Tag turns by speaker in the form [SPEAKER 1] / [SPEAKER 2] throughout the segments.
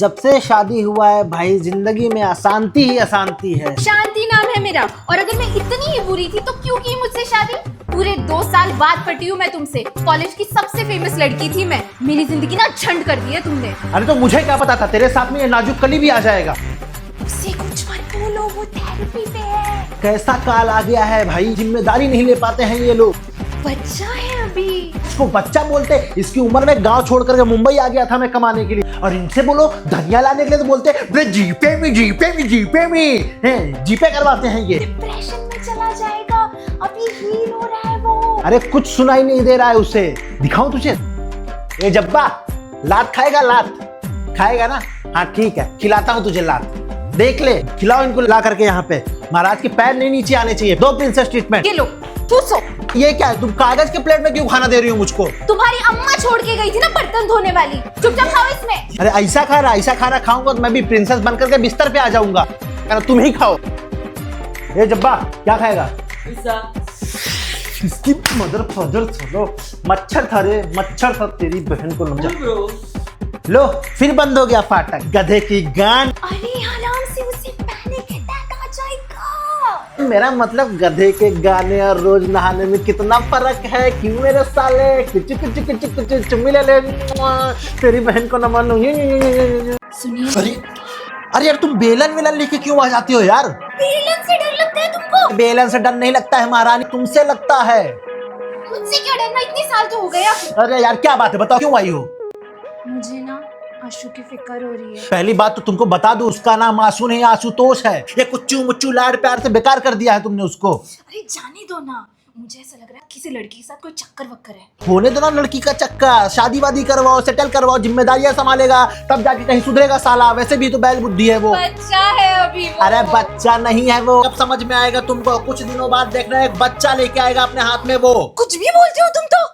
[SPEAKER 1] जब से शादी हुआ है भाई जिंदगी में अशांति ही अशांति है।
[SPEAKER 2] शांति नाम है मेरा, और अगर मैं इतनी ही बुरी थी तो क्यों की मुझसे शादी? पूरे 2 साल बाद पटी हूँ मैं तुमसे। कॉलेज की सबसे फेमस लड़की थी मैं। मेरी जिंदगी ना झंड कर दी है तुमने।
[SPEAKER 1] अरे तो मुझे क्या पता था तेरे साथ में ये नाजुक कली भी आ जाएगा।
[SPEAKER 2] उससे कुछ मत बोलो, वो थेरेपी पे है।
[SPEAKER 1] कैसा काल आ गया है भाई, जिम्मेदारी नहीं ले पाते हैं ये लोग।
[SPEAKER 2] बच्चा है अभी।
[SPEAKER 1] इसको बच्चा बोलते? इसकी उम्र में गांव छोड़ करके मुंबई आ गया था मैं कमाने के लिए, और इनसे बोलो धनिया लाने के लिए तो बोलते जीपे में जीपे करवाते हैं ये।
[SPEAKER 2] डिप्रेशन में चला जाएगा, अभी हील हो रहा है वो।
[SPEAKER 1] अरे कुछ सुनाई नहीं दे रहा है उसे। दिखाऊं तुझे? ये जब्बा लात खाएगा? लात खाएगा ना? हाँ ठीक है, खिलाता हूँ तुझे लात। देख ले, खिलाओ इनको ला करके यहाँ पे। महाराज के पैर नहीं नीचे आने चाहिए। दो प्रिंसेस ट्रीटमेंट।
[SPEAKER 2] ये लो, ठूसो।
[SPEAKER 1] ये क्या है? तुम कागज के प्लेट में क्यों खाना दे रही हो मुझको?
[SPEAKER 2] तुम्हारी अम्मा छोड़ के गई थी ना बर्तन धोने वाली। चुपचाप खाओ इसमें।
[SPEAKER 1] अरे ऐसा खाना खाऊंगा तो मैं भी प्रिंसेस बन करके बिस्तर पे आ जाऊंगा। तुम ही खाओ। ये जब्बा क्या खाएगा? इसकी मदर फादर चलो। मच्छर था रे, मच्छर था। तेरी बहन को लो, फिर बंद हो गया फाटक। गधे की गान।
[SPEAKER 2] अरे आराम से, उसे पैनिक अटैक आ जाएगा।
[SPEAKER 1] मेरा मतलब गधे के गाने और रोज नहाने में कितना फर्क है। क्यों मेरे साले? कुछ चुम्मी ले ले। तेरी बहन को न मानो।
[SPEAKER 2] सुनिए।
[SPEAKER 1] अरे यार तुम बेलन वेलन लेके क्यों आ जाती हो यार?
[SPEAKER 2] बेलन से डर लगता है तुमको?
[SPEAKER 1] बेलन से डर नहीं लगता है महारानी, तुमसे लगता है।
[SPEAKER 2] मुझसे क्या डरना, इतने साल तो हो गया।
[SPEAKER 1] अरे यार क्या बात है, बताओ क्यों आई हो?
[SPEAKER 2] मुझे ना आशु की फिक्र हो रही है।
[SPEAKER 1] पहली बात तो तुमको बता दूं, उसका नाम आशु नहीं आशुतोष है। ये कुच्चू मुच्चू लाड प्यार से बेकार कर दिया है तुमने उसको।
[SPEAKER 2] अरे जाने दो ना, मुझे ऐसा लग रहा है किसी लड़की के साथ कोई चक्कर वक्कर है।
[SPEAKER 1] होने दो ना लड़की का चक्कर। शादी वादी करवाओ, सेटल करवाओ, जिम्मेदारियां संभालेगा, तब जाके कहीं सुधरेगा साला। वैसे भी तो बैल बुद्धि है वो।
[SPEAKER 2] बच्चा है अभी वो।
[SPEAKER 1] अरे बच्चा नहीं है वो। अब समझ में आएगा तुमको। कुछ दिनों बाद देखना एक बच्चा लेके आएगा अपने हाथ में वो।
[SPEAKER 2] कुछ भी बोलते हो तुम तो।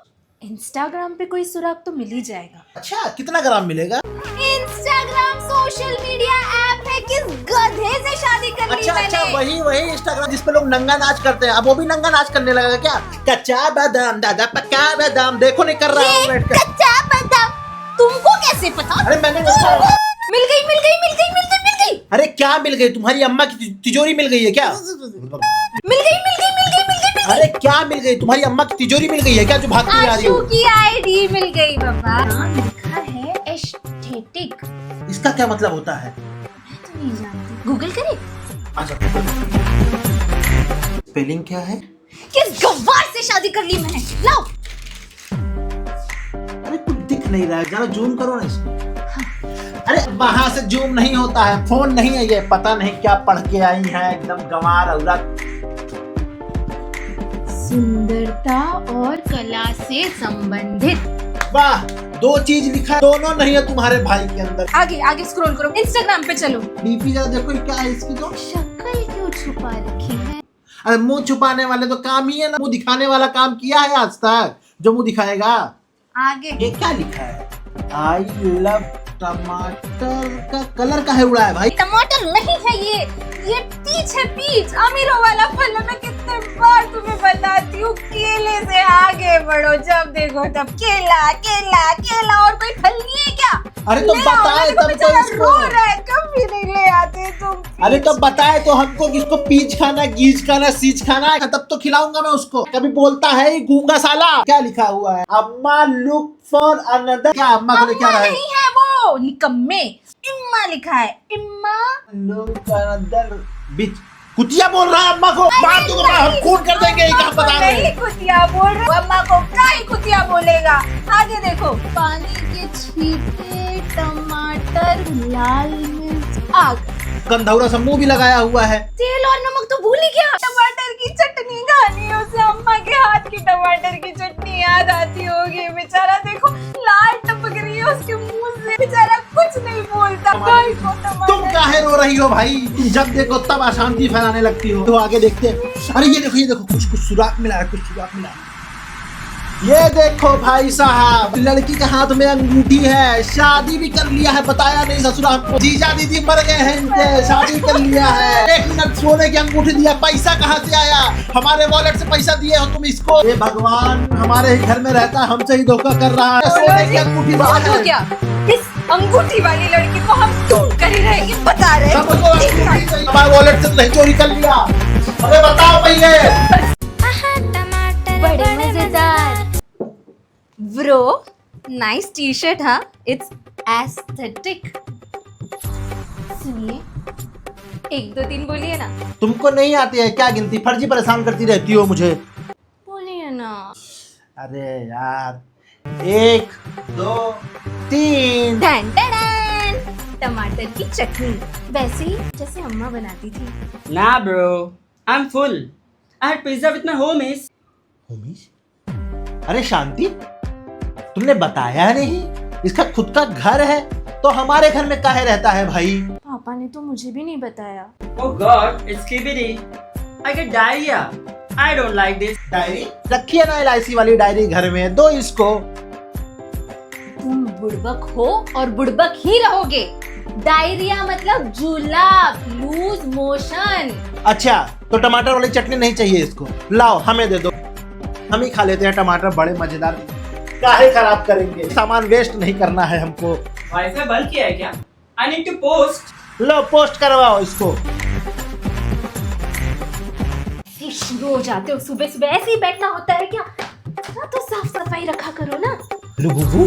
[SPEAKER 2] इंस्टाग्राम पे कोई सुराग तो मिल ही जाएगा।
[SPEAKER 1] अच्छा कितना ग्राम मिलेगा?
[SPEAKER 2] इंस्टाग्राम सोशल मीडिया ऐप है, किस गधे से शादी कर ली मैंने।
[SPEAKER 1] अच्छा वही इंस्टाग्राम जिसपे लोग नंगा नाच करते हैं। अब वो भी नंगा नाच करने लगा क्या? कच्चा बादाम दादा पक्का बादाम। देखो नहीं कर रहा हूँ बैठ कर।
[SPEAKER 2] कच्चा बादाम तुमको कैसे पता?
[SPEAKER 1] अरे मैंने
[SPEAKER 2] मिल गई।
[SPEAKER 1] अरे क्या मिल गई? तुम्हारी अम्मा की तिजोरी मिल गई है क्या?
[SPEAKER 2] मिल गई।
[SPEAKER 1] अरे क्या मिल गई? तुम्हारी अम्मा की तिजोरी मिल गई है क्या जो भागती आ रही हो?
[SPEAKER 2] आशु की आईडी मिल गई बाबा। नाम लिखा है एस्थेटिक।
[SPEAKER 1] इसका क्या मतलब होता है?
[SPEAKER 2] मैं तो नहीं जानती, गूगल करे।
[SPEAKER 1] अच्छा स्पेलिंग क्या है?
[SPEAKER 2] किस गवार से शादी कर ली मैंने? लाओ।
[SPEAKER 1] अरे कुछ दिख नहीं रहा है, जरा जूम करो ना इसको। अरे वहां से जूम नहीं होता है, फोन नहीं है ये। पता नहीं क्या पढ़ के आई है, एकदम गंवार औरत।
[SPEAKER 2] सुंदरता और कला से संबंधित।
[SPEAKER 1] वाह, 2 चीज लिखा, दोनों नहीं है तुम्हारे भाई के अंदर।
[SPEAKER 2] आगे स्क्रॉल करो, इंस्टाग्राम पे चलो।
[SPEAKER 1] डीपी जरा देखो ये क्या है इसकी तो।
[SPEAKER 2] शक्ल क्यों छुपा रखी है?
[SPEAKER 1] अरे मुंह छुपाने वाले तो काम ही है ना। मुंह दिखाने वाला काम किया है आज तक जो मुंह दिखाएगा?
[SPEAKER 2] आगे
[SPEAKER 1] ये क्या लिखा है? आई लव टमाटर। का कलर का है उड़ा है भाई?
[SPEAKER 2] टमाटर नहीं है ये पीच है, पीच। अमीरों वाला फल है। मैं कितने बार तुम्हें बताती हूँ, केले से आगे बढ़ो, जब देखो तब केला केला केला। और कोई फल नहीं है क्या?
[SPEAKER 1] अरे तो बताए तब तो इसको।
[SPEAKER 2] रो रहा है, कभी नहीं ले आते तुम।
[SPEAKER 1] अरे तो बताए तो हमको किसको पीच खाना, गीज खाना, सीच खाना है, तब तो खिलाऊंगा मैं उसको। कभी बोलता है ही गूंगा साला। क्या लिखा हुआ है? अम्मा लुक फॉर अनदर। क्या अम्मा को क्या है?
[SPEAKER 2] नहीं है वो, निकम्मे। इम्मा लिखा है, इम्मा
[SPEAKER 1] लुक अनदर बिच। कुतिया बोल रहा है अम्मा को। मार दूंगा मैं, हम खून कर देंगे। क्या पता
[SPEAKER 2] नहीं कुतिया बोल रहा, अम्मा को क्या ही कुतिया बोलेगा। आगे देखो, पानी के छींटे, टमाटर, लाल मिर्च, आग।
[SPEAKER 1] गंधौरा से मुंह भी लगाया हुआ है।
[SPEAKER 2] तेल और नमक तो भूल ही गया। टमाटर की चटनी खानी है उसे। अम्मा के हाथ की टमाटर की चटनी याद आती होगी। बेचारा देखो लाल टपक रही है उसके मुंह से। बेचारा कुछ नहीं बोलता। भाई को टमाटर।
[SPEAKER 1] तुम काहे रो रही हो भाई? तुम जब देखो तब अशांति फैलाने लगती हो। तो आगे देखते हैं। अरे ये देखो कुछ सुराख मिला है, कुछ सुराख मिला है। ये देखो भाई साहब, लड़की के हाथ में अंगूठी है। शादी भी कर लिया है, बताया नहीं ससुरा हमको। जीजा दीदी मर गए हैं इनके, शादी कर लिया है। 1 मिनट सोने की अंगूठी दिया। पैसा कहाँ से आया? हमारे वॉलेट से पैसा दिए हो तुम इसको? ये भगवान हमारे ही घर में रहता है, हमसे ही धोखा कर रहा है। सोने की अंगूठी बाहर है।
[SPEAKER 2] क्या इस अंगूठी वाली लड़की को हम ढूंढ कर ही रहेंगे, बता रहे हैं।
[SPEAKER 1] हमारे वॉलेट से नहीं चोरी कर लिया, अरे बताओ पहले।
[SPEAKER 2] बड़े मजेदार। ब्रो, नाइस टी शर्ट, हाँ, इट्स एस्थेटिक। सुनिए, 1 2 3 बोलिए ना।
[SPEAKER 1] तुमको नहीं आती है क्या गिनती? फर्जी परेशान करती रहती हो मुझे।
[SPEAKER 2] बोलिए ना।
[SPEAKER 1] अरे यार, 1 2 3।
[SPEAKER 2] डन डन, टमाटर की चटनी, वैसे ही जैसे अम्मा बनाती थी।
[SPEAKER 3] Nah, bro. I'm full. I had pizza with my homies.
[SPEAKER 1] Homies? अरे शांति, तुमने बताया नहीं इसका खुद का घर है, तो हमारे घर में काहे रहता है भाई?
[SPEAKER 2] पापा ने तो मुझे भी नहीं बताया।
[SPEAKER 3] Oh God, it's KBD. I get diarrhea. I don't like this.
[SPEAKER 1] Diary रखिए ना, LIC वाली डायरी घर में, दो इसको।
[SPEAKER 2] तुम बुड़बक हो और बुड़बक ही रहोगे। डायरिया मतलब जुलाब, लूज मोशन।
[SPEAKER 1] अच्छा, तो टमाटर वाली चटनी नहीं चाहिए इसको, लाओ हमें दे दो, हम ही खा लेते हैं टमाटर, बड़े मजेदार। काहे खराब करेंगे, सामान वेस्ट नहीं करना है हमको।
[SPEAKER 3] वाईफाई बंद किया है क्या? I need to post.
[SPEAKER 1] Low post करवाओ इसको।
[SPEAKER 2] शुरू हो जाते हो सुबह सुबह, ऐसे ही बैठना होता है क्या? ना तो साफ सफाई रखा करो ना।
[SPEAKER 1] लुबुबु,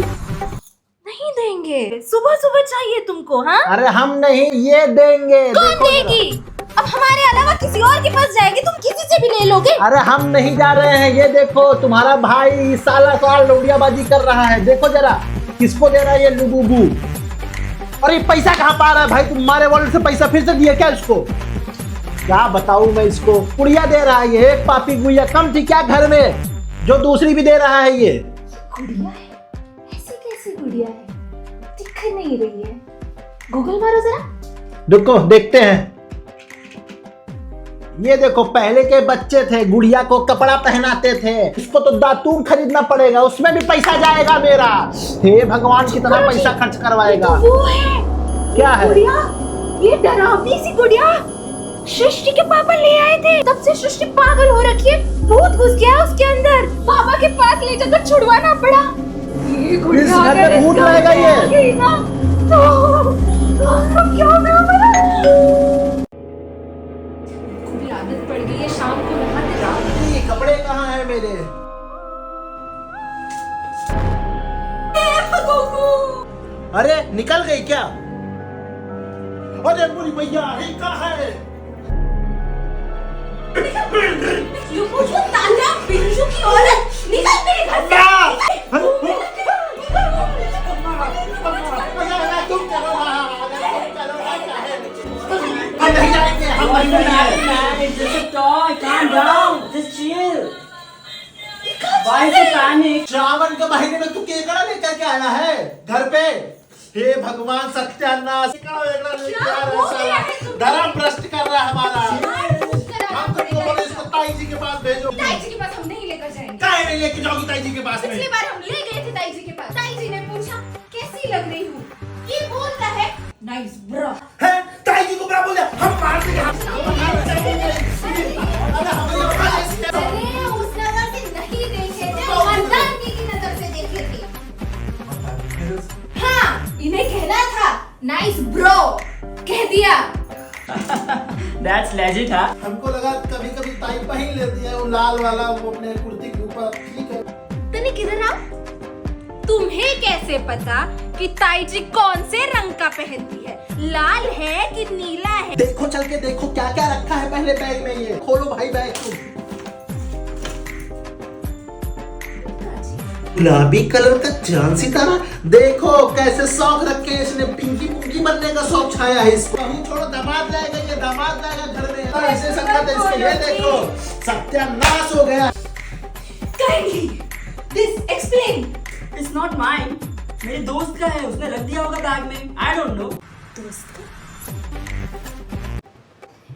[SPEAKER 2] नहीं देंगे, सुबह सुबह चाहिए तुमको, हाँ?
[SPEAKER 1] अरे हम नहीं, ये देंगे।
[SPEAKER 2] कौन
[SPEAKER 1] देखो
[SPEAKER 2] देगी? अब हमारे अलावा किसी और के पास जाएगी, तुम किसी से भी ले लोगे?
[SPEAKER 1] अरे हम नहीं जा रहे हैं, ये देखो तुम्हारा भाई साला साल लौड़ियाबाजी कर रहा है, देखो जरा किसको दे रहा है ये लुबुबु। और ये पैसा कहाँ पा रहा है भाई? तुम्हारे वॉलेट से पैसा फिर से दिया क्या इसको? क्या बताऊं मैं इसको, गुड़िया दे रहा है ये, एक पापी गुड़िया कम थी क्या घर में, जो दूसरी भी दे रहा है ये।
[SPEAKER 2] गुड़िया है? ऐसी कैसी गुड़िया है? दिख नहीं रही है। गूगल मारो जरा।
[SPEAKER 1] देखो देखते हैं। ये देखो, पहले के बच्चे थे, गुड़िया को कपड़ा पहनाते थे, इसको तो दातून खरीदना पड़ेगा, उसमें भी पैसा जाएगा मेरा। हे भगवान, कितना पैसा खर्च करवाएगा।
[SPEAKER 2] ये तो वो है।
[SPEAKER 1] क्या है?
[SPEAKER 2] गुड़िया, ये डरावनी सी गुड़िया सृष्टि के पापा ले आए थे, तब से सृष्टि पागल हो रखी है, भूत घुस गया है उसके अंदर, पापा के पास ले जाकर छुड़वाना पड़ा। ये गुड़िया
[SPEAKER 1] इस घर में भूत रहेगा ये।
[SPEAKER 2] तो क्या होगा हमारा? पूरी आदत पड़ गई है शाम को नहाते रात।
[SPEAKER 1] ये कपड़े कहाँ हैं मेरे? अरे निकल गई क्या? अरे बुरी भैया, ये कहाँ है?
[SPEAKER 2] ये मुझे ताजा बिल्लू की औरत, निकल मेरे घर से।
[SPEAKER 1] तुम चलो, हम नहीं जाएंगे, हम नहीं जाएंगे।
[SPEAKER 3] Man, it's just a toy. Calm down. Just chill. Why is the panic?
[SPEAKER 1] Shravan के महीने में तू केकड़ा लेकर के आया है घर पे? हे भगवान, सत्यानाश, धर्म भ्रष्ट कर रहा है हमारा। हम तुमको बोले इसको ताई जी के पास भेजो।
[SPEAKER 2] ताई जी के पास हम नहीं लेकर जाएंगे।
[SPEAKER 1] काहे नहीं लेके जाओगी ताई जी के पास में?
[SPEAKER 2] पिछली बार हम ले गए थे ताई जी के पास, ताई जी ने पूछा कैसी लग रही हूँ, ये बोलता है नाइस ब्रो।
[SPEAKER 1] है ताई जी को क्या बोले? हम मार देंगे, हम
[SPEAKER 2] अरे उस नजर से नहीं देखे थे, खानदान की नजर से देखे थे। हाँ, इन्हें कहना था नाइस ब्रो, कह दिया।
[SPEAKER 3] That's legit, huh?
[SPEAKER 1] हमको लगा कभी कभी ताई पहन लेती है वो लाल वाला, वो अपने कुर्ती के ऊपर, ठीक है।
[SPEAKER 2] तने किधर आ? तुम्हें कैसे पता कि ताई जी कौन से रंग का पहनती है, लाल है कि नीला है?
[SPEAKER 1] देखो चल के देखो क्या क्या रखा है पहले बैग में, ये खोलो भाई बैग तुम। गुलाबी कलर का चांद सितारा, देखो कैसे शौक रखे हैं इसने, पिंकी पुंकी बनने का शौक छाया है इसको। हम छोड़ो, दामाद लाएगा, ये दामाद लाएगा घर में, ऐसे संगत है इसके। ये देखो सत्यानाश हो गया।
[SPEAKER 2] Kindly, this explain.
[SPEAKER 3] It's not mine. मेरे दोस्त का है, उसने रख दिया होगा बैग में। I don't know.
[SPEAKER 2] दोस्त का?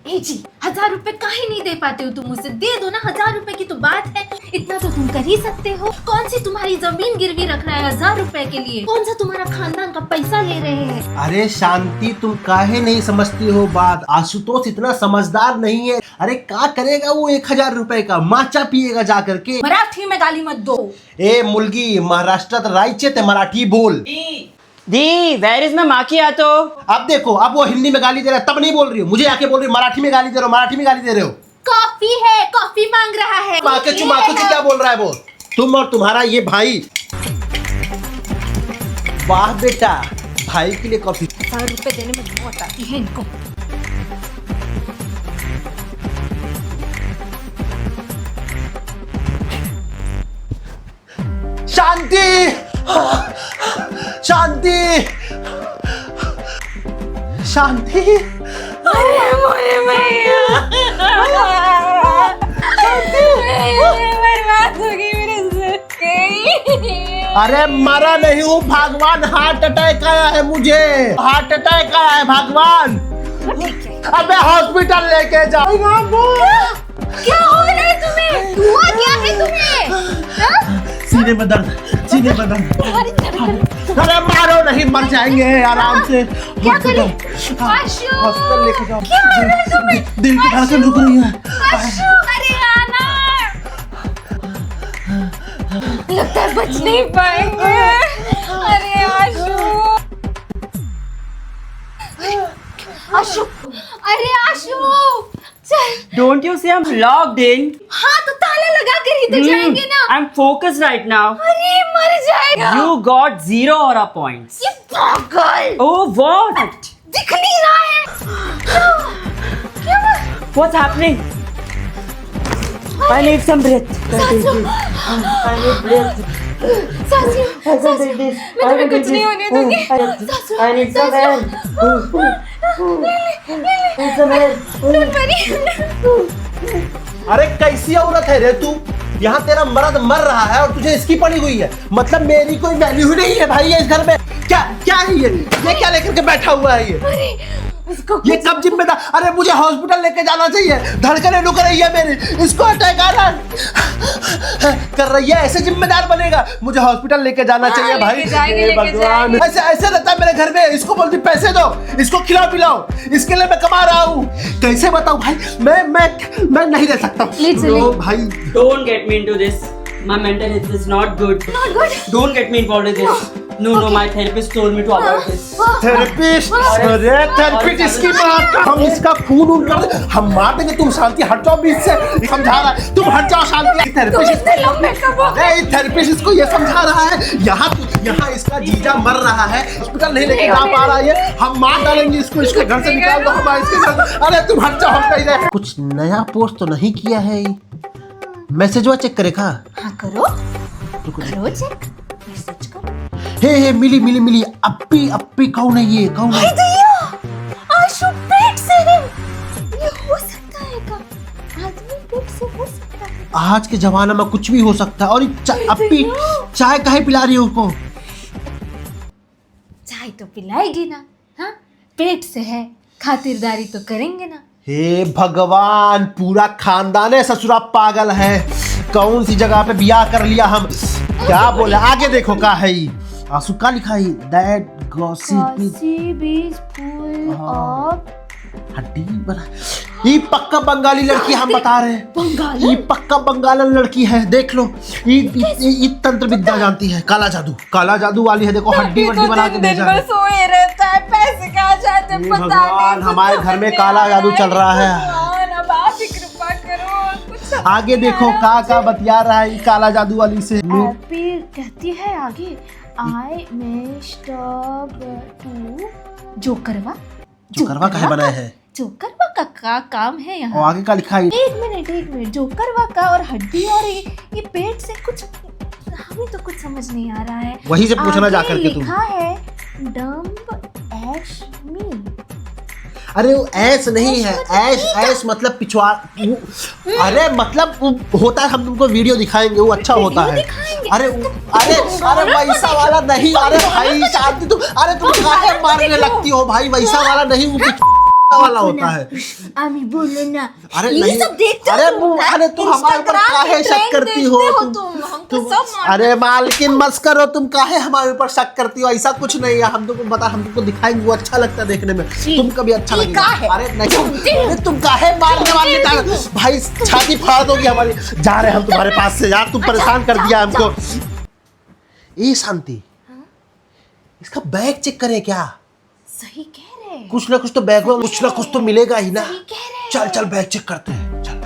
[SPEAKER 2] ए जी, 1000 रुपए काहे नहीं दे पाते हो तुम मुझसे? दे दो ना, 1000 रुपए की तो बात है, इतना तो तुम कर ही सकते हो। कौन सी तुम्हारी जमीन गिरवी रख रहा है 1000 रुपए के लिए? कौन सा तुम्हारा खानदान का पैसा ले रहे हैं?
[SPEAKER 1] अरे शांति, तुम काहे नहीं समझती हो बात? आशुतोष इतना समझदार नहीं है। अरे क्या करेगा वो 1000 रुपए का? माचा पिएगा जा करके।
[SPEAKER 2] मराठी में गाली मत दो।
[SPEAKER 1] ए मुलगी, महाराष्ट्रात राहायचे ते मराठी बोल।
[SPEAKER 3] E. The, where is my macchiato?
[SPEAKER 1] अब देखो, अब वो हिंदी में गाली दे रहा है, तब नहीं बोल रही हो, मुझे आके बोल रही हो मराठी में गाली दे रहे हो, मराठी में गाली दे रहे हो।
[SPEAKER 2] कॉफी है, कॉफी मांग रहा है।
[SPEAKER 1] माके क्या बोल रहा है वो? तुम और तुम्हारा ये भाई। वाह बेटा, भाई के लिए कॉफी।
[SPEAKER 2] 1000 रुपए देने में बहुत आती है इनको।
[SPEAKER 1] शांति, शांति, शांति।
[SPEAKER 2] अरे मोरे भैया, बर्बाद हो गई मेरे जिंदगी।
[SPEAKER 1] अरे मरा नहीं हूँ भगवान, हार्ट अटैक आया है मुझे, हार्ट अटैक आया है भगवान। अबे हॉस्पिटल लेके जाओ।
[SPEAKER 2] क्या हो रहा है तुम्हें? हुआ क्या है तुम्हें?
[SPEAKER 1] सीने में दर्द, सीने में दर्द। अरे मारो नहीं, मर जाएंगे आराम से।
[SPEAKER 2] क्या करें? आशु,
[SPEAKER 1] हॉस्पिटल लेके जाओ।
[SPEAKER 2] क्या हो रहा है तुम्हें?
[SPEAKER 1] दिल की धड़कन रुक रही है।
[SPEAKER 2] आशु, अरे आना। लगता है बच नहीं पाएंगे। अरे आशु, आशु, अरे आशु, चल।
[SPEAKER 3] Don't you see I'm locked in?
[SPEAKER 2] हाँ तो ताला लगा कर ही तो जाएंगे ना।
[SPEAKER 3] I'm focused right now.
[SPEAKER 2] अरे मर जाएगा।
[SPEAKER 3] You got 0 aura points.
[SPEAKER 2] ये पागल।
[SPEAKER 3] Oh, what?
[SPEAKER 2] दिख नहीं रहा है। क्या?
[SPEAKER 3] What's happening? I need some breath. I need breath.
[SPEAKER 2] सासू,
[SPEAKER 3] I can take this.
[SPEAKER 2] मैं तुम्हें कुछ नहीं होने दूंगी। सासू,
[SPEAKER 3] I need some air. Need some air.
[SPEAKER 1] अरे कैसी औरत है रे तू? यहाँ तेरा मर्द मर रहा है और तुझे इसकी पड़ी हुई है, मतलब मेरी कोई वैल्यू ही नहीं है भाई ये इस घर में। क्या क्या है ये क्या लेकर के बैठा हुआ है ये?
[SPEAKER 2] अरे उसको
[SPEAKER 1] ये कब जिम्मेदार? अरे मुझे हॉस्पिटल लेके जाना चाहिए, धड़कनें रुक रही है मेरी, इसको अटैक आ रहा कर रही है, ऐसे जिम्मेदार बनेगा? मुझे हॉस्पिटल लेके जाना चाहिए भाई।
[SPEAKER 2] लेके जाएंगे,
[SPEAKER 1] हे भगवान, ऐसे ऐसे रहता है मेरे घर में। इसको बोलती पैसे दो, इसको खिलाओ पिलाओ, इसके लिए मैं कमा रहा हूँ। कैसे बताऊँ भाई, मैं नहीं रह सकता। लो भाई,
[SPEAKER 3] Don't get me into this. My mental health is not good.
[SPEAKER 2] Not good?
[SPEAKER 3] Don't get me involved in this. No, my therapist told me to avoid this.
[SPEAKER 1] Therapist, अरे थेरेपिस्ट इसकी माँ का, हम इसका खून उन कर दे, हम मार देंगे। तुम शांति हट जाओ बीच से, समझा रहा है। तुम हट जाओ शांति। थेरेपिस्ट इसको ये समझा रहा है, यहाँ इसका जीजा मर रहा है, हॉस्पिटल नहीं लेके जा पा रहा है, हम मार डालेंगे इसको, इसके घर से निकाल दो, हम इसके घर। अरे तुम हट जाओ, हम कहीं रहे। कुछ नया पोस्ट तो नहीं किया है? मैसेज हुआ चेक करेगा?
[SPEAKER 2] हाँ करो, करो चेक, मैसेज करो।
[SPEAKER 1] हे मिली अप्पी कौन है ये? कौन है?
[SPEAKER 2] आशु पेट से है। ये हो सकता है क्या? आदमी पेट से हो सकता है?
[SPEAKER 1] आज के जमाने में कुछ भी हो सकता है। और अप्पी चाय काहे पिला रही हो उसको?
[SPEAKER 2] चाय तो पिलाएगी ना, हाँ? पेट से है, खातिरदारी तो करेंगे ना।
[SPEAKER 1] हे भगवान, पूरा खानदान है ससुरा पागल है। कौन सी जगह पे बियाह कर लिया हम? क्या बोले? आगे देखो का है ये? आंसू का लिखा है? That gossip is full of हड्डी बना। ये पक्का बंगाली लड़की, हम बता रहे हैं।
[SPEAKER 2] बंगाली?
[SPEAKER 1] ये पक्का बंगाली लड़की है, देख लो। ये तंत्र विद्या जानती है, काला जादू वाली है। देखो हड्डी वड्डी बना के भेजा है।
[SPEAKER 2] सोए रहता है, पैसे कहाँ जाते हैं पता
[SPEAKER 1] भगवान,
[SPEAKER 2] नहीं।
[SPEAKER 1] हमारे घर में काला जादू चल रहा है।
[SPEAKER 2] भगवान, अब आप ही कृपा करो। कुछ
[SPEAKER 1] आगे देखो का बतिया रहा है काला जादू वाली से।
[SPEAKER 2] हैप्पी कहती है आगे, आई मेस्ट टू जोकरवा
[SPEAKER 1] काहे बनाया है?
[SPEAKER 2] जोकरवा का काम है यहाँ।
[SPEAKER 1] और आगे का लिखा है?
[SPEAKER 2] एक मिनट, जोकरवा का और हड्डी और ये पेट से कुछ, हमें तो कुछ समझ नहीं आ रहा है।
[SPEAKER 1] वही से पूछना जा करके तुम।
[SPEAKER 2] लिखा है डम्ब ऐश मी।
[SPEAKER 1] अरे वो ऐस नहीं है, ऐश मतलब पिछवा। अरे मतलब वो होता है, हम तुमको वीडियो दिखाएंगे, वो अच्छा होता है। अरे वैसा वाला नहीं। अरे भाई शांति, तुम काहे मारने लगती हो भाई? वैसा वाला नहीं, वो वाला होता है।
[SPEAKER 2] आमी बोलो ना।
[SPEAKER 1] अरे
[SPEAKER 2] ये
[SPEAKER 1] नहीं,
[SPEAKER 2] सब देखते हो
[SPEAKER 1] अरे तुम हमारे ऊपर काहे शक करती हो? तुम अरे मालकिन मत करो, तुम काहे हमारे ऊपर शक करती हो? ऐसा कुछ नहीं है, हम तुमको दिखाएंगे, वो अच्छा लगता है देखने में, तुमको भी अच्छा लगेगा। अरे नहीं, तुम काहे मारने वाले भाई? छाती फाड़ दोगी हमारी। जा रहे हम तुम्हारे पास से यार, तुम परेशान कर दिया हमको। ये शांति, इसका बैग चेक करें क्या?
[SPEAKER 2] सही कह रहे हैं।
[SPEAKER 1] कुछ ना कुछ तो बैग में कुछ ना कुछ तो मिलेगा ही ना।
[SPEAKER 2] सही कह रहे हैं।
[SPEAKER 1] चल चल बैग चेक करते हैं, चल।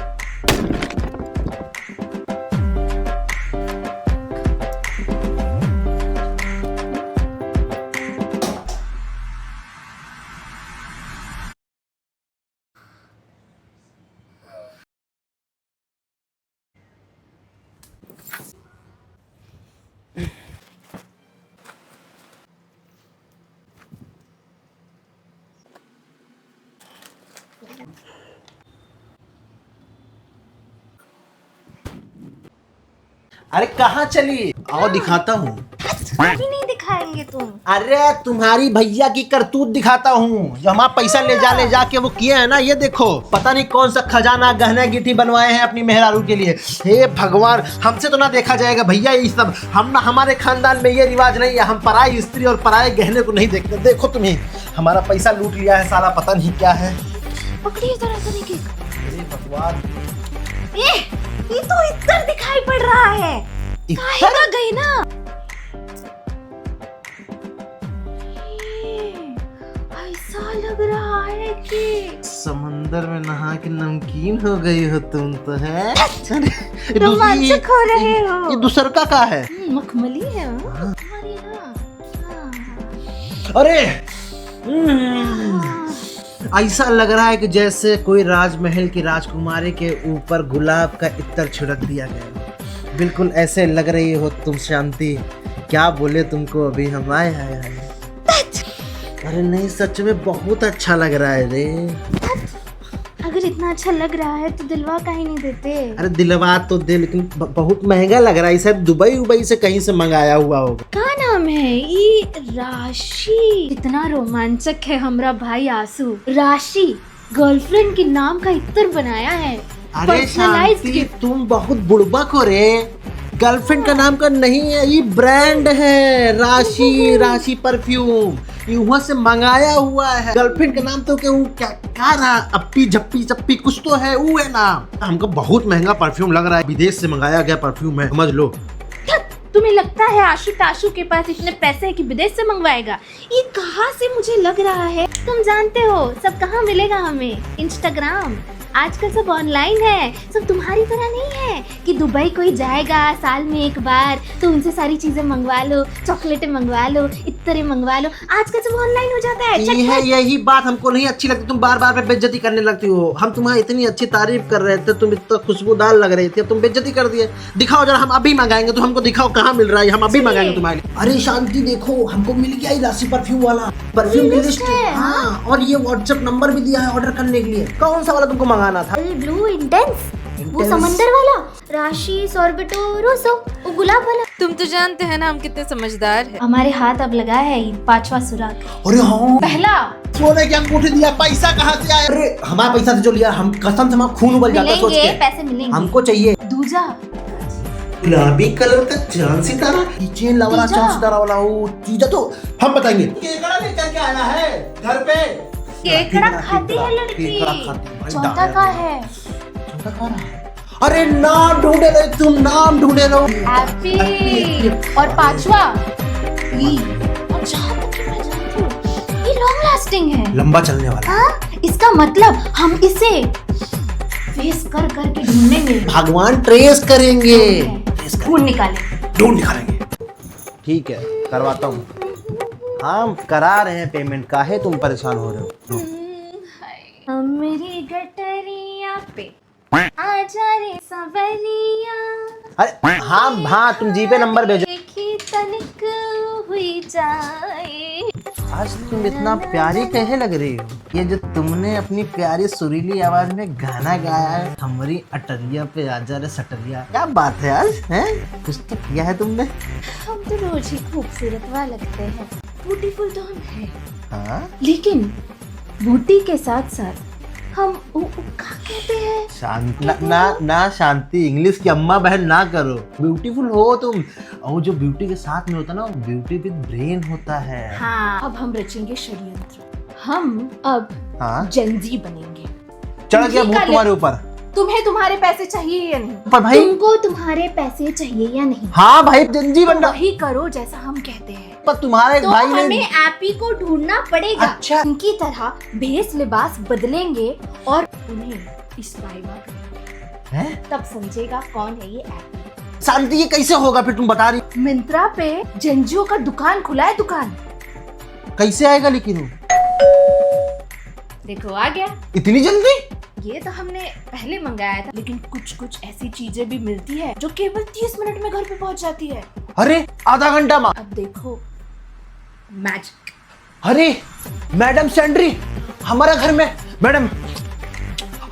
[SPEAKER 1] अरे कहाँ चली? आओ दिखाता हूँ।
[SPEAKER 2] अभी नहीं दिखाएंगे तुम।
[SPEAKER 1] अरे तुम्हारी भैया की करतूत दिखाता हूँ, जो हमारा पैसा ले जा के वो किए हैं ना। ये देखो, पता नहीं कौन सा खजाना गहना गिट्टी बनवाए हैं अपनी मेहरारू के लिए। हे भगवान, हमसे तो ना देखा जाएगा भैया ये सब। हम ना, हमारे खानदान में ये रिवाज नहीं है। हम पराई स्त्री और पराए गहने को नहीं देखते। देखो तुम्हें, हमारा पैसा लूट लिया है साला, पता नहीं क्या है।
[SPEAKER 2] पकड़िए जरा सा देखिए।
[SPEAKER 1] अरे भगवान,
[SPEAKER 2] ये तो इतर दिखाई पड़ रहा है।
[SPEAKER 1] इतर?
[SPEAKER 2] कहाँ गई ना? ऐसा लग रहा है कि
[SPEAKER 1] समंदर में नहा के नमकीन हो गई हो तुम तो, है?
[SPEAKER 2] रोमांचक हो रहे हो।
[SPEAKER 1] ये दूसरका का है?
[SPEAKER 2] मखमली है तुम्हारी ना।
[SPEAKER 1] अरे ऐसा लग रहा है कि जैसे कोई राजमहल की राजकुमारी के ऊपर गुलाब का इत्तर छिड़क दिया गया। बिल्कुल ऐसे लग रही हो तुम शांति। क्या बोले तुमको अभी हम आए हैं। अरे नहीं, सच में बहुत अच्छा लग रहा है रे।
[SPEAKER 2] अगर इतना अच्छा लग रहा है तो दिलवा काहे नहीं देते?
[SPEAKER 1] अरे दिलवा तो दे, लेकिन बहुत महंगा लग रहा है। शायद दुबई से कहीं से मंगाया हुआ होगा।
[SPEAKER 2] क्या नाम है ये? राशि। कितना रोमांचक है हमरा भाई आंसू। राशि गर्लफ्रेंड के नाम का इत्र बनाया है।
[SPEAKER 1] अरे शांति, तुम बहुत बुड़बक हो रे। गर्लफ्रेंड का नाम का नहीं है, ये ब्रांड है। राशि परफ्यूम वहाँ से मंगाया हुआ है। गर्लफ्रेंड का नाम तो क्या रहा, अप्पी झप्पी चप्पी कुछ तो है, वो है नाम। हमको बहुत महंगा परफ्यूम लग रहा है, विदेश से मंगाया गया परफ्यूम है, समझ लो।
[SPEAKER 2] तुम्हें लगता है आशु ताशु के पास इतने पैसे है कि विदेश से मंगवाएगा? ये कहाँ से मुझे लग रहा है? तुम जानते हो सब कहाँ मिलेगा हमें? इंस्टाग्राम। आजकल सब ऑनलाइन है। सब तुम्हारी तरह नहीं है कि दुबई कोई जाएगा साल में एक बार तो उनसे सारी चीजें मंगवा लो, चॉकलेटें मंगवा लो, इत्तरे मंगवा लो। आजकल सब ऑनलाइन हो जाता है।
[SPEAKER 1] यही बात हमको नहीं अच्छी लगती। तुम बार बार पे बेइज्जती करने लगती हो। हम तुम्हारी इतनी अच्छी तारीफ कर रहे थे, तुम इतना खुशबूदार लग रही थी, तुम बेइज्जती कर दिए। दिखाओ जरा, हम अभी मंगाएंगे। तो हमको दिखाओ कहाँ मिल रहा है, हम अभी मंगाएंगे तुम्हारे लिए। अरे शांति देखो, हमको मिल गया ये राशि परफ्यूम वाला परफ्यूम की लिस्ट। हाँ, और ये व्हाट्सएप नंबर भी दिया है ऑर्डर करने के लिए। कौन सा वाला तुमको मंगाना था?
[SPEAKER 2] ब्लू इंटेंस, वो समंदर वाला। राशि सॉर्बिटो रोसो, वो गुलाब वाला।
[SPEAKER 4] तुम तो जानते हैं ना हम कितने समझदार हैं।
[SPEAKER 2] हमारे हाथ अब लगा है 5वां सुराग।
[SPEAKER 1] अरे हाँ,
[SPEAKER 2] पहला
[SPEAKER 1] सोने की अंगूठी दिया। पैसा कहाँ से आया? अरे हमारा पैसा से जो लिया, हम कसम से हम खून उबल जाता सोच के।
[SPEAKER 2] पैसे मिलेंगे,
[SPEAKER 1] हमको चाहिए।
[SPEAKER 2] दूजा
[SPEAKER 1] गुलाबी कलर का चांद सितारा, चेन लवला चांद सितारा वाला। वो चीज़ तो हम बताएंगे। केकड़ा लेकर के आया है घर पे।
[SPEAKER 2] केकड़ा खाती है लड़की। चौथा का है?
[SPEAKER 1] चौथा का है। अरे नाम ढूंढे रहे तुम, नाम ढूंढे रहो।
[SPEAKER 2] हैप्पी। और 5वां और जहाँ तक मैं जानती हूँ ये लॉन्ग लास्टिंग है,
[SPEAKER 1] लंबा चलने वाला।
[SPEAKER 2] हाँ, इसका मतलब हम इसे फेस कर करके ढूंढेंगे।
[SPEAKER 1] भगवान ट्रेस करेंगे,
[SPEAKER 2] ढूंढ निकालेंगे।
[SPEAKER 1] ठीक है, करवाता हूँ। हम करा रहे हैं पेमेंट, काहे तुम परेशान हो रहे हो?
[SPEAKER 2] मेरी गटरिया पे आजा रे सवरिया।
[SPEAKER 1] अरे हाँ, तुम जीपे नंबर भेजो।
[SPEAKER 2] तनिक हुई जाए।
[SPEAKER 1] आज तुम इतना प्यारी कैसे लग रही हो? ये जो तुमने अपनी प्यारी सुरीली आवाज में गाना गाया है, हमारी अटरिया पे आजा रे सटरिया, क्या बात है आज? हैं? कुछ तो किया है तुमने।
[SPEAKER 2] हम तो रोज ही खूबसूरत वा लगते हैं, ब्यूटीफुल तो हम हैं।
[SPEAKER 1] हाँ,
[SPEAKER 2] लेकिन ब्यूटी के साथ साथ हम क्या कहते हैं?
[SPEAKER 1] शांति ना शांति, इंग्लिश की अम्मा बहन ना करो। ब्यूटीफुल हो तुम, और जो ब्यूटी के साथ में होता है ना, वो ब्यूटी विद ब्रेन होता है।
[SPEAKER 2] हाँ, अब हम रचेंगे षड्यंत्र। हम अब जेनजी बनेंगे।
[SPEAKER 1] चढ़ गया भूत तुम्हारे ऊपर।
[SPEAKER 2] तुम्हें तुम्हारे पैसे चाहिए या नहीं?
[SPEAKER 1] पर भाई,
[SPEAKER 2] तुमको तुम्हारे पैसे चाहिए या नहीं?
[SPEAKER 1] हाँ भाई, जेनजी बनना।
[SPEAKER 2] वही करो जैसा हम कहते हैं।
[SPEAKER 1] पर तुम्हारे एक
[SPEAKER 2] तो
[SPEAKER 1] भाई ने
[SPEAKER 2] हमें एपी को ढूंढना पड़ेगा।
[SPEAKER 1] अच्छा।
[SPEAKER 2] उनकी तरह भेष लिबास बदलेंगे और उन्हें स्पाई
[SPEAKER 1] हैं?
[SPEAKER 2] तब समझेगा कौन है ये एपी।
[SPEAKER 1] शांति ये कैसे होगा फिर तुम बता रही?
[SPEAKER 2] मिंत्रा पे जंजियो का दुकान खुला है, दुकान।
[SPEAKER 1] कैसे आएगा लेकिन वो?
[SPEAKER 2] देखो आ गया।
[SPEAKER 1] इतनी जल्दी?
[SPEAKER 2] ये तो हमने पहले मंगाया था, लेकिन कुछ कुछ ऐसी चीजें भी मिलती है जो केवल 30 मिनट में घर पे पहुंच जाती है।
[SPEAKER 1] अरे आधा घंटा में?
[SPEAKER 2] अब देखो मैजिक।
[SPEAKER 1] अरे मैडम सैंड्री हमारा घर में। Madam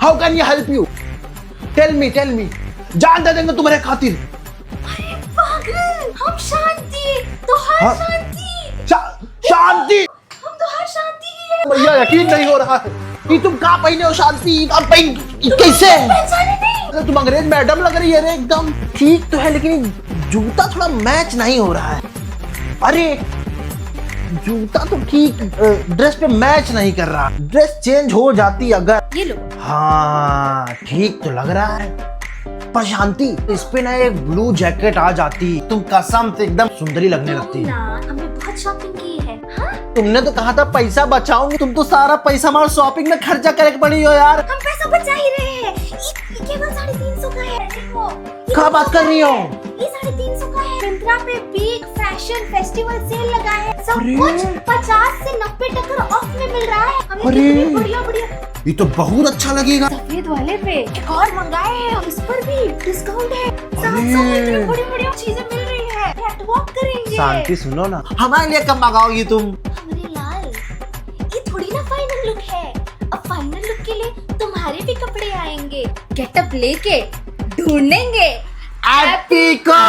[SPEAKER 1] how can you help you? Tell me जान दे देंगे तुम्हारे खातिर।
[SPEAKER 2] अरे पागल, हम शांति तो हर
[SPEAKER 1] हाँ?
[SPEAKER 2] शांति
[SPEAKER 1] शांति
[SPEAKER 2] हम तो हर शांति ही है।
[SPEAKER 1] भैया यकीन नहीं हो रहा है कि तुम कहाँ पहने हो शांति। अब कैसे?
[SPEAKER 2] पहचाने नहीं?
[SPEAKER 1] अरे तुम अंग्रेज मैडम लग रही है रे एकदम। ठीक तो है लेकिन जूता थोड़ा मैच नहीं हो रहा है। अरे जूता तो ठीक ड्रेस पे मैच नहीं कर रहा। ड्रेस चेंज हो जाती अगर।
[SPEAKER 2] ये लो।
[SPEAKER 1] हाँ ठीक तो लग रहा है। पर शांति इस पे ना एक ब्लू जैकेट आ जाती, तुम कसम से एकदम सुंदरी लगने लगती।
[SPEAKER 2] ना हमने बहुत शॉपिंग की है। हाँ?
[SPEAKER 1] तुमने तो कहा था पैसा बचाओगे, तुम तो सारा पैसा हमारे शॉपिंग में खर्चा करके पड़ी हो यार।
[SPEAKER 2] हम पैसा बचा ही रहे हैं। ये केवल 350 का है। देखो
[SPEAKER 1] क्या बात कर रही हो?
[SPEAKER 2] ये 350 का है। मिंत्रा पे बिग फैशन फेस्टिवल सेल लगा है। सब
[SPEAKER 1] अरे।
[SPEAKER 2] कुछ 50 से 90% ऑफ में मिल रहा है। हमने
[SPEAKER 1] अरे।
[SPEAKER 2] कितने बढ़िया
[SPEAKER 1] ये तो बहुत अच्छा लगेगा।
[SPEAKER 2] सफेद वाले पे एक और मंगाए हैं, इस पर भी डिस्काउंट है।
[SPEAKER 1] अरे।
[SPEAKER 2] बड़ी चीजें मिल रही है। कैटवॉक करेंगे।
[SPEAKER 1] शांति सुनो ना, हमारे लिए कब मंगाओगी तुम?
[SPEAKER 2] हमारे लाल, ये थोड़ी ना फाइनल लुक है। अब फाइनल लुक के लिए तुम्हारे भी कपड़े आएंगे। गेटअप लेके ढूंढेंगे
[SPEAKER 1] एपी को।